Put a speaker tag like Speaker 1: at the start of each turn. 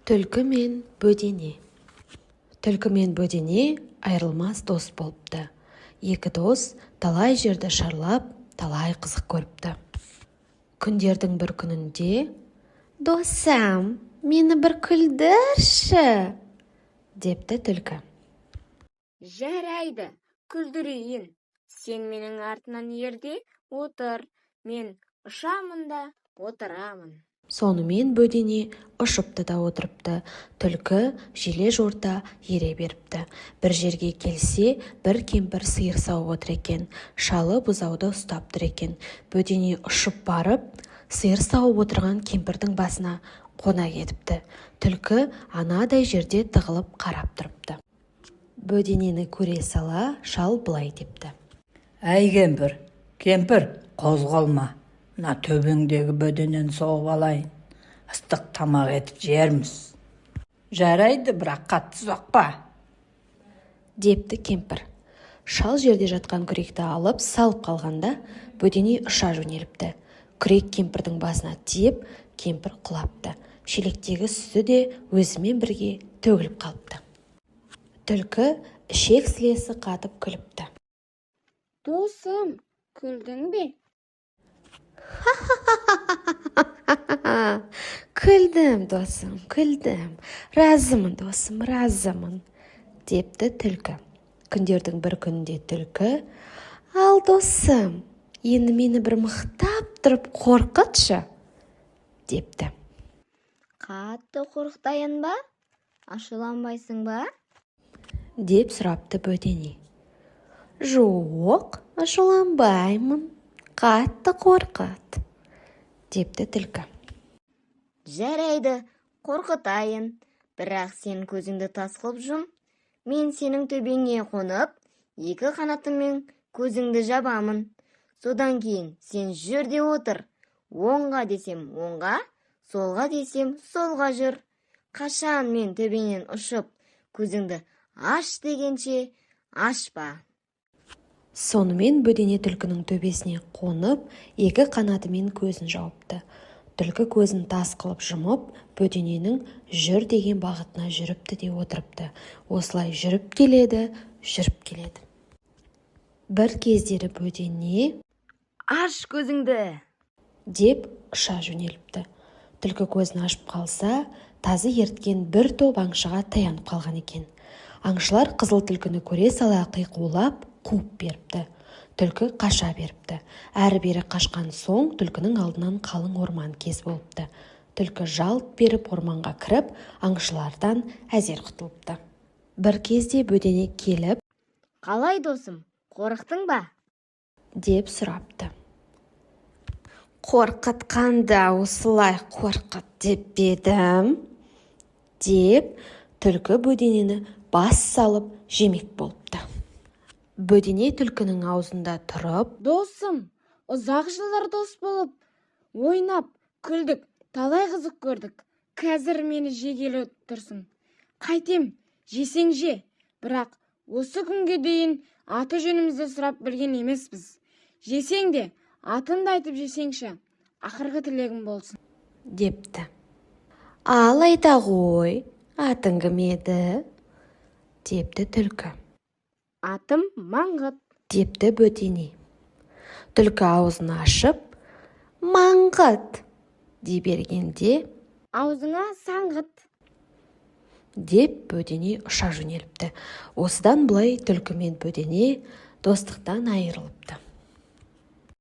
Speaker 1: Түлкі мен бөдене. Түлкі мен бөдене айырылмас дос болыпты. Екі дос талай жерді шарлап, талай қызық көріпті. Күндердің бір күнінде, «Досым, мені бір күлдірші!» депті түлкі.
Speaker 2: «Жарайды, күлдірейін. Сен менің артынан ерде отыр, мен ұшамын да отырамын».
Speaker 1: Сонымен бөдене ұшыпты да отырыпты. Түлкі желе жорта ере беріпті. Бір жерге келсе, бір кемпір сиыр сауып отыр екен. Шалы бұзауды ұстап тұр екен. Бөдене ұшып барып, сиыр сауып отырған кемпірдің басына қона кетіпті. Түлкі анадай жерде тығылып қарап тұрыпты. Бөденені көре сала, шал былай депті.
Speaker 3: «Әй кемпір, қозғалма. Мына төбеңдегі бөденен соғып алайын. Ыстық тамақ етіп жерміз». «Жарайды, бірақ қатты соқпа»,
Speaker 1: депті кемпір. Шал жерде жатқан күректі алып салып қалғанда, бөдене ұша жөнеліпті. Күрек кемпірдің басына тиіп, кемпір құлапты. Шелектегі сүті де өзімен бірге төгіліп қалыпты. Түлкі ішек сілесі қатып күліпті.
Speaker 2: «Досым, күлдің бе?»
Speaker 1: «Күлдім, досым, күлдім. Разымын, досым, разымын», депті түлкі. Күндердің бір күнінде түлкі, «Ал, досым, енді мені бір мықтап тұрып қорқытшы», депті.
Speaker 2: «Қатты қорқытайын ба? Ашуланбайсың ба?»
Speaker 1: деп сұрапты бөдене. «Жоқ, ашуланбаймын. Қатты қорқыт», депті түлкі.
Speaker 2: «Жарайды, қорқытайын. Бірақ сен көзіңді тас қылып жұм. Мен сенің төбеңе қонып, екі қанатыммен көзіңді жабамын. Содан кейін сен жерде отыр. Оңға десем оңға, солға десем солға жүр. Қашан мен төбеңнен ұшып, көзіңді аш дегенше ашпа».
Speaker 1: Сонымен бөдене түлкінің төбесіне қонып, екі қанатымен көзін жауыпты. Түлкі көзін тас қылып жұмып, бөдененің жүр деген бағытына жүріпті де отырыпты. Осылай жүріп келеді. Бір кездері бөдене
Speaker 2: «Аш көзіңді!»
Speaker 1: деп ұша жөнеліпті. Түлкі көзін ашып қалса, тазы ерткен бір топ аңшыға таянып қалған екен. Аңшылар қызыл түлкіні көре сала қиқулап қуып беріпті. Түлкі қаша беріпті. Әрі-бері қашқан соң түлкінің алдынан қалың орман кез болыпты. Түлкі жалт беріп орманға кіріп, аңшылардан әзер құтылыпты. Бір кезде бөдене келіп,
Speaker 2: «Қалай досым, қорықтың ба?»
Speaker 1: деп сұрапты. «Қорқытқанда осылай қорқыт деп едім», деп түлкі бөденені бас салып жемек болыпты. Бөдене түлкінің аузында тұрып,
Speaker 2: «Досым, ұзақ жылдар дос болып, ойнап, күлдік, талай қызық көрдік. Қазір мені жегелі тұрсың. Қайтем, жесең же, бірақ осы күнге дейін аты жөнімізді сұрап білген емеспіз. Жесең де, атыңды айтып жесеңші, ақырғы тілегім болсын»,
Speaker 1: депті. «Ал айта ғой, атың кім еді?» депті түлкі.
Speaker 2: «Атым Маңғыт»,
Speaker 1: депті бөдене. Түлкі аузын ашып, «Маңғыт» дей бергенде,
Speaker 2: «Аузыңа саңғыт»,
Speaker 1: деп бөдене ұша жөнеліпті. Осыдан былай түлкі мен бөдене достықтан айырылыпты.